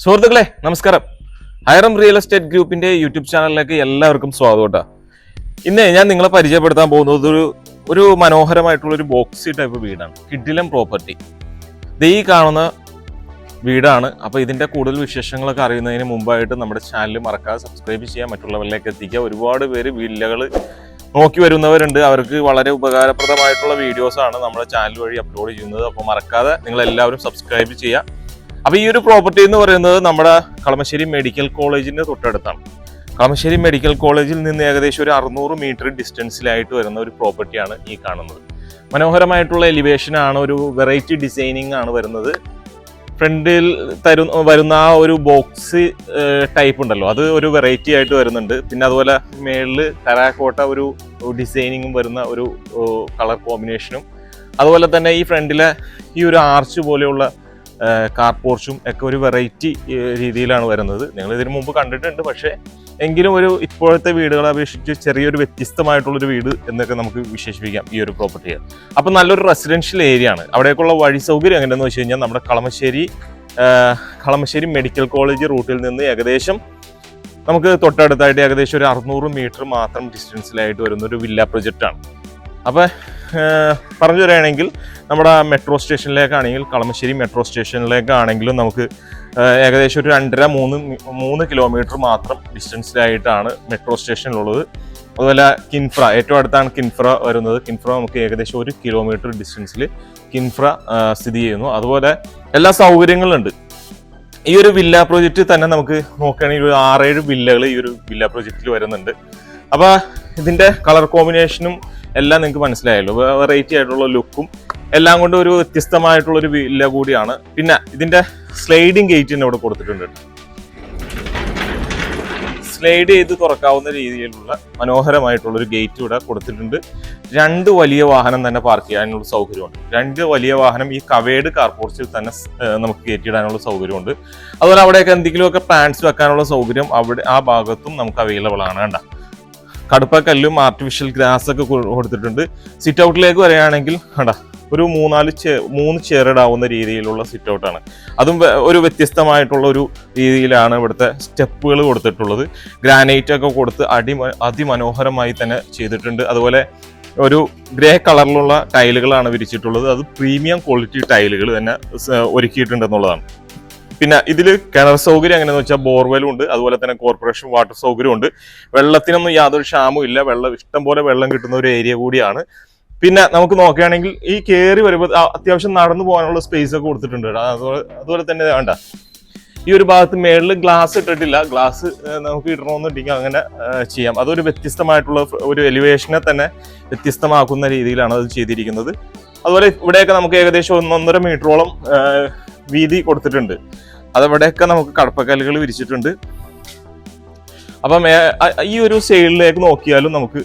സുഹൃത്തുക്കളെ നമസ്കാരം. ഹൈറം real estate ഗ്രൂപ്പിന്റെ യൂട്യൂബ് ചാനലിലേക്ക് എല്ലാവർക്കും സ്വാഗതം കേട്ടോ. ഇന്ന് ഞാൻ നിങ്ങളെ പരിചയപ്പെടുത്താൻ പോകുന്നത് ഒരു മനോഹരമായിട്ടുള്ള ഒരു ബോക്സി ടൈപ്പ് വീടാണ്. കിഡിലം പ്രോപ്പർട്ടി. ഈ കാണുന്ന വീടാണ്. അപ്പോൾ ഇതിന്റെ കൂടുതൽ വിശേഷങ്ങളൊക്കെ അറിയുന്നതിന് മുമ്പായിട്ട് നമ്മുടെ ചാനൽ മറക്കാതെ സബ്സ്ക്രൈബ് ചെയ്യുക, മറ്റുള്ളവരിലേക്ക് എത്തിക്കുക. ഒരുപാട് പേര് വില്ലകൾ നോക്കി വരുന്നവരുണ്ട്. അവർക്ക് വളരെ ഉപകാരപ്രദമായിട്ടുള്ള വീഡിയോസാണ് നമ്മുടെ ചാനൽ വഴി അപ്ലോഡ് ചെയ്യുന്നത്. അപ്പോൾ മറക്കാതെ നിങ്ങൾ എല്ലാവരും സബ്സ്ക്രൈബ് ചെയ്യുക. അപ്പോൾ ഈ ഒരു പ്രോപ്പർട്ടി എന്ന് പറയുന്നത് നമ്മുടെ കളമശ്ശേരി മെഡിക്കൽ കോളേജിന്റെ തൊട്ടടുത്താണ്. കളമശ്ശേരി മെഡിക്കൽ കോളേജിൽ നിന്ന് ഏകദേശം ഒരു 600 മീറ്റർ ഡിസ്റ്റൻസിലായിട്ട് വരുന്ന ഒരു പ്രോപ്പർട്ടിയാണ് ഈ കാണുന്നത്. മനോഹരമായിട്ടുള്ള എലിവേഷൻ ആണ്, ഒരു വെറൈറ്റി ഡിസൈനിങ് ആണ് വരുന്നത്. ഫ്രണ്ടിൽ വരുന്ന ആ ഒരു ബോക്സ് ടൈപ്പ് ഉണ്ടല്ലോ, അത് ഒരു വെറൈറ്റി ആയിട്ട് വരുന്നുണ്ട്. പിന്നെ അതുപോലെ മേളിൽ ടെറാക്കോട്ട ഒരു ഡിസൈനിങ്ങും വരുന്ന ഒരു കളർ കോമ്പിനേഷനും, അതുപോലെ തന്നെ ഈ ഫ്രണ്ടിലെ ഈ ഒരു ആർച്ച് പോലെയുള്ള കാർ പോർച്ചും ഒക്കെ ഒരു വെറൈറ്റി രീതിയിലാണ് വരുന്നത്. നിങ്ങൾ ഇതിനു മുമ്പ് കണ്ടിട്ടുണ്ട്, പക്ഷേ എങ്കിലും ഒരു ഇപ്പോഴത്തെ വീടുകളെ അപേക്ഷിച്ച് ചെറിയൊരു വ്യത്യസ്തമായിട്ടുള്ളൊരു വീട് എന്നൊക്കെ നമുക്ക് വിശേഷിപ്പിക്കാം ഈ ഒരു പ്രോപ്പർട്ടിയെ. അപ്പം നല്ലൊരു റെസിഡൻഷ്യൽ ഏരിയ ആണ്. അവിടേക്കുള്ള വഴി സൗകര്യം എങ്ങനെയെന്ന് വെച്ച് കഴിഞ്ഞാൽ നമ്മുടെ കളമശ്ശേരി മെഡിക്കൽ കോളേജ് റൂട്ടിൽ നിന്ന് ഏകദേശം നമുക്ക് തൊട്ടടുത്തായിട്ട് ഏകദേശം ഒരു 600 മീറ്റർ മാത്രം ഡിസ്റ്റൻസിലായിട്ട് വരുന്ന ഒരു വില്ല പ്രൊജക്റ്റാണ്. അപ്പോൾ പറഞ്ഞു തരികയാണെങ്കിൽ നമ്മുടെ മെട്രോ സ്റ്റേഷനിലേക്കാണെങ്കിൽ, കളമശ്ശേരി മെട്രോ സ്റ്റേഷനിലേക്കാണെങ്കിലും നമുക്ക് ഏകദേശം ഒരു 2.5-3 കിലോമീറ്റർ മാത്രം ഡിസ്റ്റൻസിലായിട്ടാണ് മെട്രോ സ്റ്റേഷനിലുള്ളത്. അതുപോലെ കിൻഫ്ര, ഏറ്റവും അടുത്താണ് കിൻഫ്ര വരുന്നത്. കിൻഫ്ര നമുക്ക് ഏകദേശം 1 കിലോമീറ്റർ ഡിസ്റ്റൻസിൽ കിൻഫ്ര സ്ഥിതി ചെയ്യുന്നു. അതുപോലെ എല്ലാ സൗകര്യങ്ങളുണ്ട്. ഈ ഒരു വില്ല പ്രോജക്റ്റ് തന്നെ നമുക്ക് നോക്കുകയാണെങ്കിൽ ഒരു 6-7 വില്ലകൾ ഈ ഒരു വില്ല പ്രോജക്റ്റിൽ വരുന്നുണ്ട്. അപ്പോൾ ഇതിൻ്റെ കളർ കോമ്പിനേഷനും എല്ലാം നിങ്ങൾക്ക് മനസ്സിലായല്ലോ. വെറൈറ്റി ആയിട്ടുള്ള ലുക്കും എല്ലാം കൊണ്ട് ഒരു വ്യത്യസ്തമായിട്ടുള്ളൊരു വില്ല കൂടിയാണ്. പിന്നെ ഇതിൻ്റെ സ്ലൈഡിങ് ഗേറ്റിന് ഇവിടെ കൊടുത്തിട്ടുണ്ട്. സ്ലൈഡ് ചെയ്ത് തുറക്കാവുന്ന രീതിയിലുള്ള മനോഹരമായിട്ടുള്ളൊരു ഗേറ്റ് ഇവിടെ കൊടുത്തിട്ടുണ്ട്. 2 വലിയ വാഹനം തന്നെ പാർക്ക് ചെയ്യാനുള്ള സൗകര്യമുണ്ട്. 2 വലിയ വാഹനം ഈ കവേഡ് കാർ പോർച്ചിൽ തന്നെ നമുക്ക് കയറ്റിയിടാനുള്ള സൗകര്യമുണ്ട്. അതുപോലെ അവിടെയൊക്കെ എന്തെങ്കിലുമൊക്കെ പ്ലാന്റ്സ് വെക്കാനുള്ള സൗകര്യം അവിടെ ആ ഭാഗത്തും നമുക്ക് അവൈലബിൾ ആണ്. കണ്ട കടുപ്പക്കല്ലും ആർട്ടിഫിഷ്യൽ ഗ്രാസ് ഒക്കെ കൊടുത്തിട്ടുണ്ട്. സിറ്റ് ഔട്ടിലേക്ക് വരികയാണെങ്കിൽ കണ്ട ഒരു 3 ചെയർ ഇടാവുന്ന രീതിയിലുള്ള സിറ്റ് ഔട്ടാണ്. അതും ഒരു വ്യത്യസ്തമായിട്ടുള്ള ഒരു രീതിയിലാണ് ഇവിടുത്തെ സ്റ്റെപ്പുകൾ കൊടുത്തിട്ടുള്ളത്. ഗ്രാനൈറ്റ് ഒക്കെ കൊടുത്ത് അതിമനോഹരമായി തന്നെ ചെയ്തിട്ടുണ്ട്. അതുപോലെ ഒരു ഗ്രേ കളറിലുള്ള ടൈലുകളാണ് വിരിച്ചിട്ടുള്ളത്. അത് പ്രീമിയം ക്വാളിറ്റി ടൈലുകൾ തന്നെ ഒരുക്കിയിട്ടുണ്ടെന്നുള്ളതാണ്. പിന്നെ ഇതിൽ കിണർ സൗകര്യം എങ്ങനെയാണെന്ന് വെച്ചാൽ ബോർവെലും ഉണ്ട്, അതുപോലെ തന്നെ കോർപ്പറേഷൻ വാട്ടർ സൗകര്യം ഉണ്ട്. വെള്ളത്തിനൊന്നും യാതൊരു ക്ഷാമവും ഇല്ല. ഇഷ്ടം പോലെ വെള്ളം കിട്ടുന്ന ഒരു ഏരിയ കൂടിയാണ്. പിന്നെ നമുക്ക് നോക്കുകയാണെങ്കിൽ ഈ കയറി വരുമ്പോൾ അത്യാവശ്യം നടന്നു പോകാനുള്ള സ്പേസ് ഒക്കെ കൊടുത്തിട്ടുണ്ട്. അതുപോലെ തന്നെ വേണ്ട ഈ ഒരു ഭാഗത്ത് മേളിൽ ഗ്ലാസ് ഇട്ടിട്ടില്ല. ഗ്ലാസ് നമുക്ക് ഇടണമെന്നുണ്ടെങ്കിൽ അങ്ങനെ ചെയ്യാം. അതൊരു വ്യത്യസ്തമായിട്ടുള്ള ഒരു എലിവേഷനെ തന്നെ വ്യത്യസ്തമാക്കുന്ന രീതിയിലാണ് അത് ചെയ്തിരിക്കുന്നത്. അതുപോലെ ഇവിടെയൊക്കെ നമുക്ക് ഏകദേശം 1.5 മീറ്ററോളം വീതി കൊടുത്തിട്ടുണ്ട്. അതവിടെയൊക്കെ നമുക്ക് കടപ്പക്കല്ലുകൾ വിരിച്ചിട്ടുണ്ട്. അപ്പം ഈ ഒരു സൈഡിലേക്ക് നോക്കിയാലും നമുക്ക്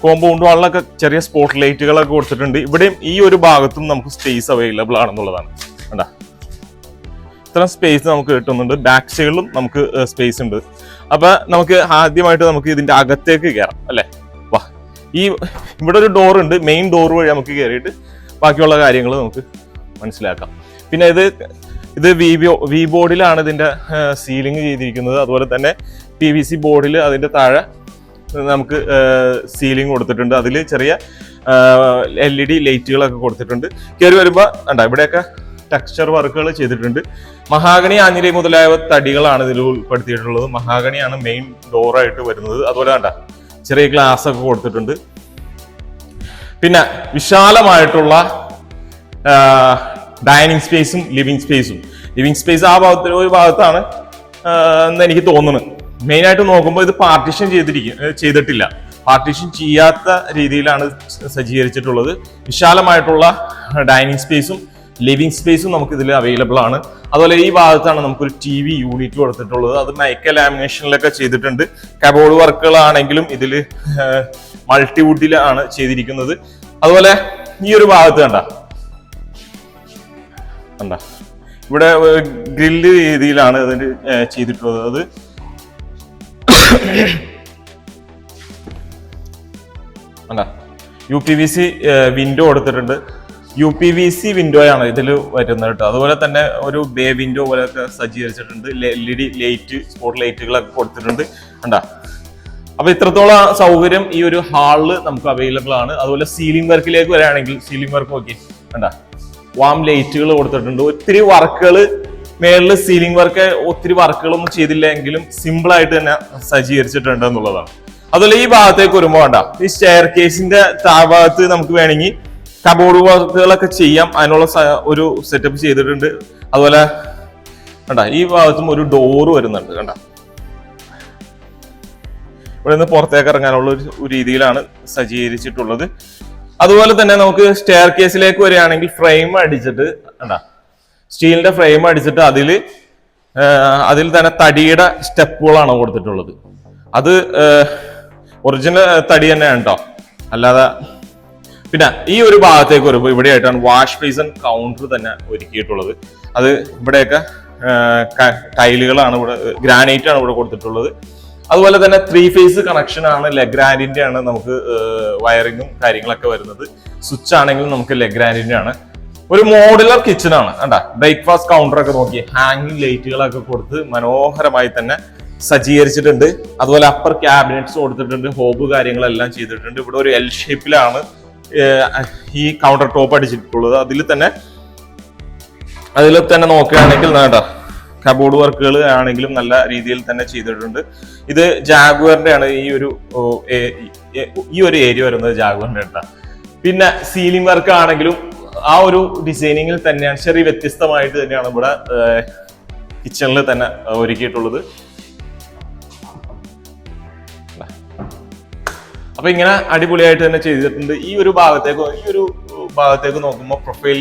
കോമ്പൗണ്ട് വാളിലൊക്കെ ചെറിയ സ്പോട്ട് ലൈറ്റുകളൊക്കെ കൊടുത്തിട്ടുണ്ട്. ഇവിടെയും ഈ ഒരു ഭാഗത്തും നമുക്ക് സ്പേസ് അവൈലബിൾ ആണെന്നുള്ളതാണ്. ഇത്ര സ്പേസ് നമുക്ക് കിട്ടുന്നുണ്ട്. ബാക്ക് സൈഡിലും നമുക്ക് സ്പേസ് ഉണ്ട്. അപ്പൊ നമുക്ക് ആദ്യമായിട്ട് നമുക്ക് ഇതിന്റെ അകത്തേക്ക് കയറാം അല്ലെ. ഇവിടെ ഒരു ഡോർ ഉണ്ട്. മെയിൻ ഡോർ വഴി നമുക്ക് കയറിയിട്ട് ബാക്കിയുള്ള കാര്യങ്ങൾ നമുക്ക് മനസ്സിലാക്കാം. പിന്നെ ഇത് വി ബോർഡിലാണ് ഇതിന്റെ സീലിംഗ് ചെയ്തിരിക്കുന്നത്. അതുപോലെ തന്നെ PVC ബോർഡിൽ അതിന്റെ താഴെ നമുക്ക് സീലിംഗ് കൊടുത്തിട്ടുണ്ട്. അതിൽ ചെറിയ LED ലൈറ്റുകളൊക്കെ കൊടുത്തിട്ടുണ്ട്. കയറി വരുമ്പോൾ ഇവിടെയൊക്കെ ടെക്സ്ചർ വർക്കുകൾ ചെയ്തിട്ടുണ്ട്. മഹാഗണി, ആഞ്ഞിലി മുതലായ തടികളാണ് ഇതിൽ ഉൾപ്പെടുത്തിയിട്ടുള്ളത്. മഹാഗണിയാണ് മെയിൻ ഡോറായിട്ട് വരുന്നത്. അതുപോലെ ചെറിയ ഗ്ലാസ് ഒക്കെ കൊടുത്തിട്ടുണ്ട്. പിന്നെ വിശാലമായിട്ടുള്ള ഡൈനിങ് സ്പേസും ലിവിങ് സ്പേസ് ആ ഒരു ഭാഗത്താണ് എന്ന് എനിക്ക് തോന്നുന്നത്. മെയിനായിട്ട് നോക്കുമ്പോൾ ഇത് പാർട്ടീഷൻ ചെയ്തിട്ടില്ല. പാർട്ടീഷൻ ചെയ്യാത്ത രീതിയിലാണ് സജ്ജീകരിച്ചിട്ടുള്ളത്. വിശാലമായിട്ടുള്ള ഡൈനിങ് സ്പേസും ലിവിങ് സ്പേസും നമുക്ക് ഇതിൽ അവൈലബിൾ ആണ്. അതുപോലെ ഈ ഭാഗത്താണ് നമുക്കൊരു TV യൂണിറ്റ് കൊടുത്തിട്ടുള്ളത്. അത് മൈക്ക ലാമിനേഷനിലൊക്കെ ചെയ്തിട്ടുണ്ട്. കബോർഡ് വർക്കുകളാണെങ്കിലും ഇതിൽ മൾട്ടിവുഡിലാണ് ചെയ്തിരിക്കുന്നത്. അതുപോലെ ഈ ഒരു ഭാഗത്ത് ഇവിടെ ഗ്രില്ല് രീതിയിലാണ് അതിന് ചെയ്തിട്ടുള്ളത്. അത് UPVC വിൻഡോ കൊടുത്തിട്ടുണ്ട്. UPVC വിൻഡോ ആണ് ഇതിൽ വരുന്നത് കേട്ടോ. അതുപോലെ തന്നെ ഒരു ബേ വിൻഡോ പോലെയൊക്കെ സജ്ജീകരിച്ചിട്ടുണ്ട്. LED ലൈറ്റ്, സ്പോട്ട് ലൈറ്റുകളൊക്കെ കൊടുത്തിട്ടുണ്ട് കണ്ടാ. അപ്പൊ ഇത്രത്തോളം സൗകര്യം ഈ ഒരു ഹാളില് നമുക്ക് അവൈലബിൾ ആണ്. അതുപോലെ സീലിംഗ് വർക്കിലേക്ക് വരികയാണെങ്കിൽ സീലിംഗ് വർക്ക് നോക്കി കണ്ടാ, വാം ലൈറ്റുകൾ കൊടുത്തിട്ടുണ്ട്. ഒത്തിരി വർക്കുകൾ മേളിൽ സീലിംഗ് വർക്ക് ഒത്തിരി വർക്കുകളൊന്നും ചെയ്തില്ല എങ്കിലും സിമ്പിൾ ആയിട്ട് തന്നെ സജ്ജീകരിച്ചിട്ടുണ്ട് എന്നുള്ളതാണ്. അതുപോലെ ഈ ഭാഗത്തേക്ക് വരുമ്പോൾ വേണ്ട, ഈ സ്റ്റെയർ കേസിന്റെ താഴ്ഭാഗത്ത് നമുക്ക് വേണമെങ്കിൽ കബോർഡ് വർക്കുകളൊക്കെ ചെയ്യാം. അതിനുള്ള ഒരു സെറ്റപ്പ് ചെയ്തിട്ടുണ്ട്. അതുപോലെ കണ്ട ഈ ഭാഗത്തും ഒരു ഡോറ് വരുന്നുണ്ട് കണ്ട. ഇവിടെ നിന്ന് പുറത്തേക്ക് ഇറങ്ങാനുള്ള ഒരു രീതിയിലാണ് സജ്ജീകരിച്ചിട്ടുള്ളത്. അതുപോലെ തന്നെ നമുക്ക് സ്റ്റെയർ കേസിലേക്ക് വരികയാണെങ്കിൽ ഫ്രെയിം അടിച്ചിട്ട് കണ്ട, സ്റ്റീലിന്റെ ഫ്രെയിം അടിച്ചിട്ട് അതിൽ തന്നെ തടിയുടെ സ്റ്റെപ്പുകളാണ് കൊടുത്തിട്ടുള്ളത്. അത് ഒറിജിനൽ തടി തന്നെയാണ് കേട്ടോ, അല്ലാതെ. പിന്നെ ഈ ഒരു ഭാഗത്തേക്ക് വരുമ്പോൾ ഇവിടെയായിട്ടാണ് വാഷ് ബേസിൻ കൗണ്ടർ തന്നെ ഒരുക്കിയിട്ടുള്ളത്. അത് ഇവിടെയൊക്കെ ടൈലുകളാണ്, ഇവിടെ ഗ്രാനൈറ്റ് ആണ് ഇവിടെ കൊടുത്തിട്ടുള്ളത്. അതുപോലെ തന്നെ 3 ഫേസ് കണക്ഷൻ ആണ്, ലെഗ്രാൻഡിന്റെ ആണ് നമുക്ക് വയറിങ്ങും കാര്യങ്ങളൊക്കെ വരുന്നത്. സ്വിച്ച് ആണെങ്കിലും നമുക്ക് ലെഗ്രാൻഡിന്റെ ആണ്. ഒരു മോഡുലർ കിച്ചൺ ആണ് കണ്ട. ബ്രേക്ക്ഫാസ്റ്റ് കൗണ്ടർ ഒക്കെ നോക്കി ഹാങ്ങിങ് ലൈറ്റുകളൊക്കെ കൊടുത്ത് മനോഹരമായി തന്നെ സജ്ജീകരിച്ചിട്ടുണ്ട്. അതുപോലെ അപ്പർ ക്യാബിനറ്റ്സ് കൊടുത്തിട്ടുണ്ട്, ഹോബ് കാര്യങ്ങളെല്ലാം ചെയ്തിട്ടുണ്ട്. ഇവിടെ ഒരു L ഷേപ്പിലാണ് ഈ കൗണ്ടർ ടോപ്പ് അടിച്ചിട്ടുള്ളത്. അതിൽ തന്നെ നോക്കുകയാണെങ്കിൽ കേട്ടോ, കബോർഡ് വർക്കുകൾ ആണെങ്കിലും നല്ല രീതിയിൽ തന്നെ ചെയ്തിട്ടുണ്ട്. ഇത് ജാഗ്വറിന്റെ ആണ്. ഈ ഒരു ഏരിയ വരുന്നത് ജാഗ്വറിന്റെ കേട്ടോ. പിന്നെ സീലിംഗ് വർക്ക് ആണെങ്കിലും ആ ഒരു ഡിസൈനിങ്ങിൽ തന്നെയാണ്, ചെറിയ വ്യത്യസ്തമായിട്ട് തന്നെയാണ് ഇവിടെ കിച്ചണിൽ തന്നെ ഒരുക്കിയിട്ടുള്ളത്. അപ്പൊ ഇങ്ങനെ അടിപൊളിയായിട്ട് തന്നെ ചെയ്തിട്ടുണ്ട്. ഈ ഒരു ഭാഗത്തേക്ക് നോക്കുമ്പോൾ പ്രൊഫൈൽ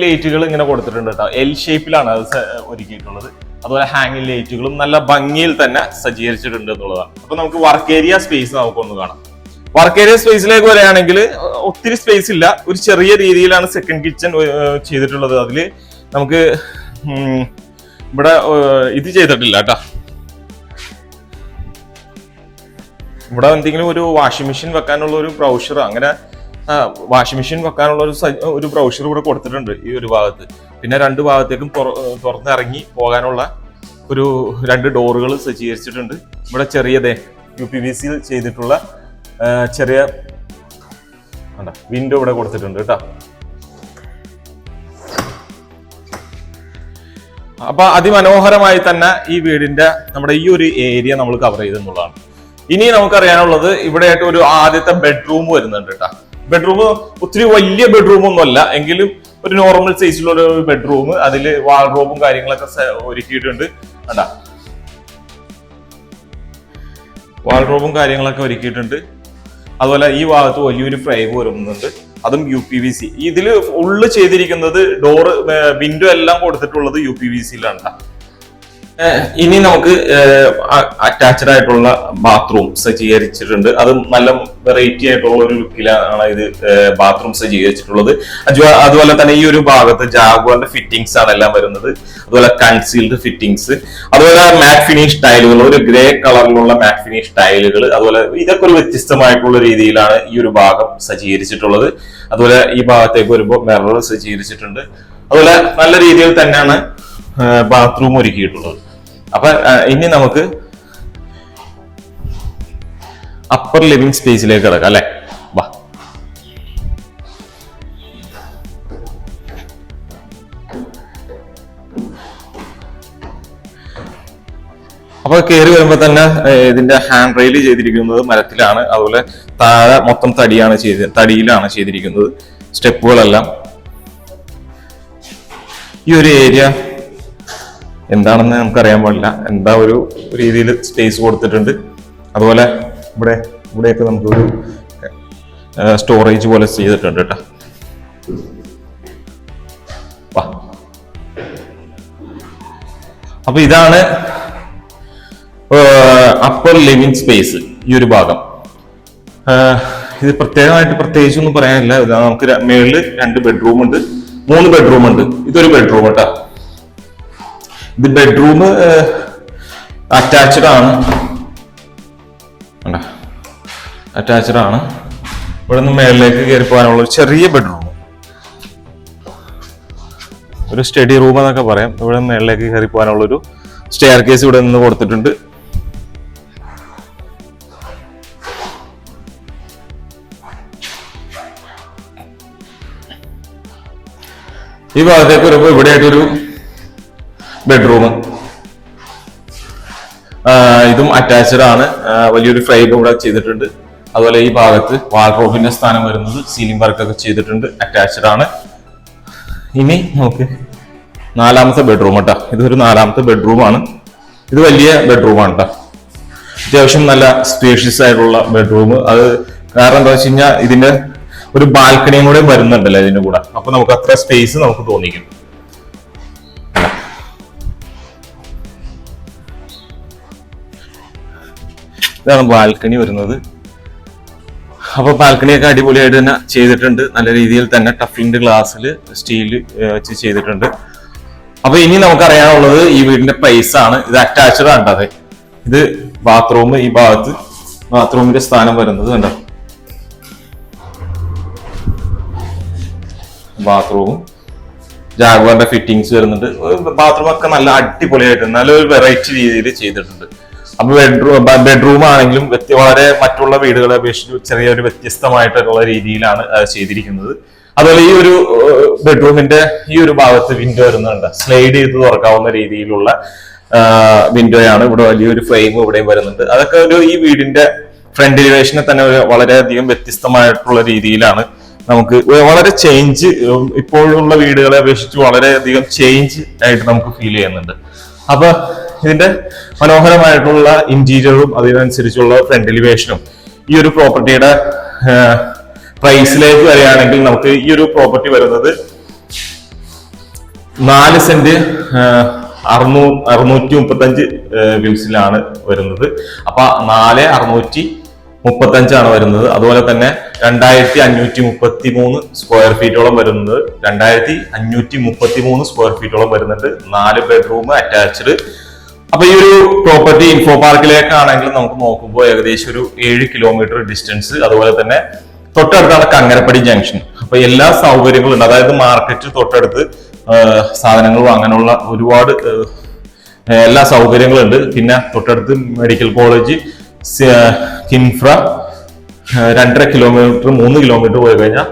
ലൈറ്റുകൾ ഇങ്ങനെ കൊടുത്തിട്ടുണ്ട് കേട്ടോ. L ഷേപ്പിലാണ് അത് ഒരുക്കിയിട്ടുള്ളത്. അതുപോലെ ഹാങ്ങിങ് ലൈറ്റുകളും നല്ല ഭംഗിയിൽ തന്നെ സജ്ജീകരിച്ചിട്ടുണ്ട് എന്നുള്ളതാണ്. അപ്പൊ നമുക്ക് വർക്ക് ഏരിയ സ്പേസ് നമുക്കൊന്ന് കാണാം. വർക്ക് ഏരിയ സ്പേസിലേക്ക് വരികയാണെങ്കിൽ ഒത്തിരി സ്പേസ് ഇല്ല, ഒരു ചെറിയ രീതിയിലാണ് സെക്കൻഡ് കിച്ചൺ ചെയ്തിട്ടുള്ളത്. അതില് നമുക്ക് ഇവിടെ ഇത് ചെയ്തിട്ടില്ല കേട്ടോ. ഇവിടെ എന്തെങ്കിലും ഒരു വാഷിംഗ് മെഷീൻ വെക്കാനുള്ള ഒരു ബ്രൗഷർ, അങ്ങനെ വാഷിംഗ് മെഷീൻ വെക്കാനുള്ള ഒരു ബ്രൗഷർ ഇവിടെ കൊടുത്തിട്ടുണ്ട് ഈ ഒരു ഭാഗത്ത്. പിന്നെ 2 ഭാഗത്തേക്കും തുറന്നിറങ്ങി പോകാനുള്ള 2 ഡോറുകൾ സജ്ജീകരിച്ചിട്ടുണ്ട്. ഇവിടെ ചെറിയതേ UPVC ചെയ്തിട്ടുള്ള ചെറിയ വിൻഡോ ഇവിടെ കൊടുത്തിട്ടുണ്ട് കേട്ടോ. അപ്പൊ അതിമനോഹരമായി തന്നെ ഈ വീടിന്റെ നമ്മുടെ ഈ ഒരു ഏരിയ നമ്മൾ കവർ ചെയ്തെന്നുള്ളതാണ്. ഇനി നമുക്കറിയാനുള്ളത് ഇവിടെയായിട്ട് ഒരു ആദ്യത്തെ ബെഡ്റൂം വരുന്നുണ്ട് കേട്ടോ. ബെഡ്റൂം ഒത്തിരി വലിയ ബെഡ്റൂം ഒന്നുമല്ല എങ്കിലും ഒരു നോർമൽ സൈസിലുള്ള ഒരു ബെഡ്റൂം. അതിൽ വാൾറോബും കാര്യങ്ങളൊക്കെ ഒരുക്കിയിട്ടുണ്ട് കണ്ടാ. വാൾറോബും കാര്യങ്ങളൊക്കെ ഒരുക്കിയിട്ടുണ്ട്. അതുപോലെ ഈ ഭാഗത്ത് വലിയൊരു ഫ്രെയിം വരുന്നുണ്ട്, അതും UPVC. ഇതില് ഉള്ളു ചെയ്തിരിക്കുന്നത് ഡോറ് വിൻഡോ എല്ലാം കൊടുത്തിട്ടുള്ളത് UPVC-യിലാണ്. ഇനി നമുക്ക് അറ്റാച്ച്ഡ് ആയിട്ടുള്ള ബാത്റൂം സജ്ജീകരിച്ചിട്ടുണ്ട്. അത് നല്ല വെറൈറ്റി ആയിട്ടുള്ള ഒരു ലുക്കിലാണ് ഇത് ബാത്റൂം സജ്ജീകരിച്ചിട്ടുള്ളത്. അതുപോലെ തന്നെ ഈ ഒരു ഭാഗത്ത് ജാഗ്വാറിന്റെ ഫിറ്റിംഗ്സ് ആണ് എല്ലാം വരുന്നത്. അതുപോലെ കൺസീൽഡ് ഫിറ്റിംഗ്സ്, അതുപോലെ മാറ്റ് ഫിനിഷ് ടൈലുകൾ, ഒരു ഗ്രേ കളറിലുള്ള മാറ്റ് ഫിനിഷ് ടൈലുകൾ. അതുപോലെ ഇതൊക്കെ ഒരു വ്യത്യസ്തമായിട്ടുള്ള രീതിയിലാണ് ഈ ഒരു ഭാഗം സജ്ജീകരിച്ചിട്ടുള്ളത്. അതുപോലെ ഈ ഭാഗത്തേക്ക് വരുമ്പോൾ മിറർ സജ്ജീകരിച്ചിട്ടുണ്ട്. അതുപോലെ നല്ല രീതിയിൽ തന്നെയാണ് ബാത്റൂം ഒരുക്കിയിട്ടുള്ളത്. അപ്പൊ ഇനി നമുക്ക് അപ്പർ ലിവിംഗ് സ്പേസിലേക്ക് കിടക്കാം അല്ലെ. വാ. അപ്പൊ കയറി വരുമ്പോ തന്നെ ഇതിന്റെ ഹാൻഡ് റെയിൽ ചെയ്തിരിക്കുന്നത് മരത്തിലാണ്. അതുപോലെ താഴെ മൊത്തം തടിയിലാണ് ചെയ്തിരിക്കുന്നത്. സ്റ്റെപ്പുകളെല്ലാം ഈ ഒരു ഏരിയ എന്താണെന്ന് നമുക്കറിയാൻ പാടില്ല. എന്താ ഒരു രീതിയിൽ സ്പേസ് കൊടുത്തിട്ടുണ്ട്. അതുപോലെ ഇവിടെയൊക്കെ നമുക്കൊരു സ്റ്റോറേജ് പോലെ ചെയ്തിട്ടുണ്ട് കേട്ടോ. അപ്പൊ ഇതാണ് അപ്പർ ലിവിംഗ് സ്പേസ്. ഈ ഒരു ഭാഗം ഇത് പ്രത്യേകിച്ചൊന്നും പറയാനില്ല. നമുക്ക് മേളില് 2 ബെഡ്റൂം ഉണ്ട്, 3 ബെഡ്റൂം ഉണ്ട്. ഇതൊരു ബെഡ്റൂം കേട്ടോ. ഇത് ബെഡ്റൂം അറ്റാച്ച്ഡ് ആണ്. ഇവിടെ നിന്ന് മേളിലേക്ക് കയറി പോകാനുള്ള ഒരു ചെറിയ ബെഡ്റൂം. ഒരു സ്റ്റഡി റൂം എന്നൊക്കെ പറയാം. ഇവിടെ മേളിലേക്ക് കയറി പോകാനുള്ളൊരു സ്റ്റെയർ കേസ് ഇവിടെ നിന്ന് കൊടുത്തിട്ടുണ്ട്. ഈ ഭാഗത്തേക്ക് വരുമ്പോൾ ഇവിടെ ആയിട്ടൊരു ബെഡ്റൂം, ഇതും അറ്റാച്ച്ഡ് ആണ്. വലിയൊരു ഫ്രെയിം ഇവിടെ ചെയ്തിട്ടുണ്ട്. അതുപോലെ ഈ ഭാഗത്ത് വാൾഡ്രോബിന്റെ സ്ഥാനം വരുന്നത് സീലിംഗ് വർക്ക് ഒക്കെ ചെയ്തിട്ടുണ്ട്, അറ്റാച്ച്ഡ് ആണ്. ഇനി നമുക്ക് നാലാമത്തെ ബെഡ്റൂം കേട്ടോ. ഇതൊരു നാലാമത്തെ ബെഡ്റൂമാണ്. ഇത് വലിയ ബെഡ്റൂമാണ് കേട്ടോ. അത്യാവശ്യം നല്ല സ്പേഷ്യസ് ആയിട്ടുള്ള ബെഡ്റൂം. അത് കാരണം എന്താ വെച്ച് കഴിഞ്ഞാൽ ഇതിന്റെ ഒരു ബാൽക്കണിയും കൂടെ വരുന്നുണ്ടല്ലോ ഇതിന്റെ കൂടെ. അപ്പൊ നമുക്ക് അത്ര സ്പേസ് നമുക്ക് തോന്നിക്കും. ഇതാണ് ബാൽക്കണി വരുന്നത്. അപ്പൊ ബാൽക്കണിയൊക്കെ അടിപൊളിയായിട്ട് തന്നെ ചെയ്തിട്ടുണ്ട്. നല്ല രീതിയിൽ തന്നെ ടഫ്ലിന്റെ ഗ്ലാസ്സിൽ സ്റ്റീൽ വെച്ച് ചെയ്തിട്ടുണ്ട്. അപ്പൊ ഇനി നമുക്കറിയാനുള്ളത് ഈ വീടിന്റെ പ്രൈസ് ആണ്. ഇത് അറ്റാച്ച്ഡ് ആണ്. അതെ, ഇത് ബാത്റൂം. ഈ ഭാഗത്ത് ബാത്റൂമിന്റെ സ്ഥാനം വരുന്നത് കണ്ടോ, ബാത്റൂമും ജാഗ്വാറിന്റെ ഫിറ്റിംഗ്സ് വരുന്നുണ്ട്. ബാത്റൂം ഒക്കെ നല്ല അടിപൊളിയായിട്ട് നല്ലൊരു വെറൈറ്റി രീതിയിൽ ചെയ്തിട്ടുണ്ട്. അപ്പൊ ബെഡ്റൂം ആണെങ്കിലും വളരെ മറ്റുള്ള വീടുകളെ അപേക്ഷിച്ച് ചെറിയൊരു വ്യത്യസ്തമായിട്ടുള്ള രീതിയിലാണ് ചെയ്തിരിക്കുന്നത്. അതുപോലെ ഈ ഒരു ബെഡ്റൂമിന്റെ ഈ ഒരു ഭാഗത്ത് വിൻഡോ വരുന്നുണ്ട്. സ്ലൈഡ് ചെയ്ത് തുറക്കാവുന്ന രീതിയിലുള്ള വിൻഡോയാണ്. ഇവിടെ വലിയൊരു ഫ്രെയിം ഇവിടെയും വരുന്നുണ്ട്. അതൊക്കെ ഈ വീടിന്റെ ഫ്രണ്ട് എലിവേഷനെ തന്നെ വളരെയധികം വ്യത്യസ്തമായിട്ടുള്ള രീതിയിലാണ് നമുക്ക് വളരെ ചേഞ്ച്, ഇപ്പോഴുള്ള വീടുകളെ അപേക്ഷിച്ച് വളരെയധികം ചേഞ്ച് ആയിട്ട് നമുക്ക് ഫീൽ ചെയ്യുന്നുണ്ട്. അപ്പൊ ഇതിന്റെ മനോഹരമായിട്ടുള്ള ഇന്റീരിയറും അതിനനുസരിച്ചുള്ള ഫ്രണ്ട് എലിവേഷനും ഈ ഒരു പ്രോപ്പർട്ടിയുടെ പ്രൈസിലേക്ക് വരികയാണെങ്കിൽ നമുക്ക് ഈ ഒരു പ്രോപ്പർട്ടി വരുന്നത് 4 സെന്റ് 635 വ്യൂസിലാണ് വരുന്നത്. അപ്പൊ 4,635 വരുന്നത്. അതുപോലെ തന്നെ 2,533 സ്ക്വയർ ഫീറ്റോളം വരുന്നത്. 2,533 സ്ക്വയർ ഫീറ്റോളം വരുന്നുണ്ട്. 4 ബെഡ്റൂം അറ്റാച്ച്ഡ്. അപ്പൊ ഈ ഒരു പ്രോപ്പർട്ടി ഇൻഫോ പാർക്കിലേക്കാണെങ്കിൽ നമുക്ക് നോക്കുമ്പോൾ ഏകദേശം ഒരു 7 കിലോമീറ്റർ ഡിസ്റ്റൻസ്. അതുപോലെ തന്നെ തൊട്ടടുത്താണ് കങ്ങരപ്പടി ജംഗ്ഷൻ. അപ്പൊ എല്ലാ സൗകര്യങ്ങളും ഉണ്ട്. അതായത് മാർക്കറ്റ് തൊട്ടടുത്ത് സാധനങ്ങൾ വാങ്ങാനുള്ള ഒരുപാട് എല്ലാ സൗകര്യങ്ങളും ഉണ്ട്. പിന്നെ തൊട്ടടുത്ത് medical college, KINFRA, 2.5 kilometre 3 kilometre പോയി കഴിഞ്ഞാൽ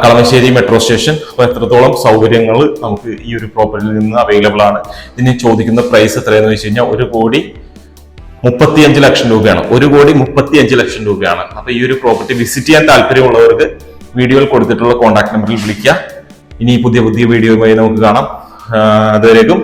കളമശ്ശേരി മെട്രോ സ്റ്റേഷൻ. അപ്പൊ എത്രത്തോളം സൗകര്യങ്ങൾ നമുക്ക് ഈ ഒരു പ്രോപ്പർട്ടിയിൽ നിന്ന് അവൈലബിൾ ആണ്. ഇതിന് ചോദിക്കുന്ന പ്രൈസ് എത്രയെന്ന് വെച്ച് കഴിഞ്ഞാൽ 1,35 ലക്ഷം രൂപയാണ്. 1,35 ലക്ഷം രൂപയാണ്. അപ്പൊ ഈ ഒരു പ്രോപ്പർട്ടി വിസിറ്റ് ചെയ്യാൻ താല്പര്യമുള്ളവർക്ക് വീഡിയോയിൽ കൊടുത്തിട്ടുള്ള കോൺടാക്ട് നമ്പറിൽ വിളിക്കുക. ഇനി പുതിയ വീഡിയോയുമായി നമുക്ക് കാണാം. അതുവരേക്കും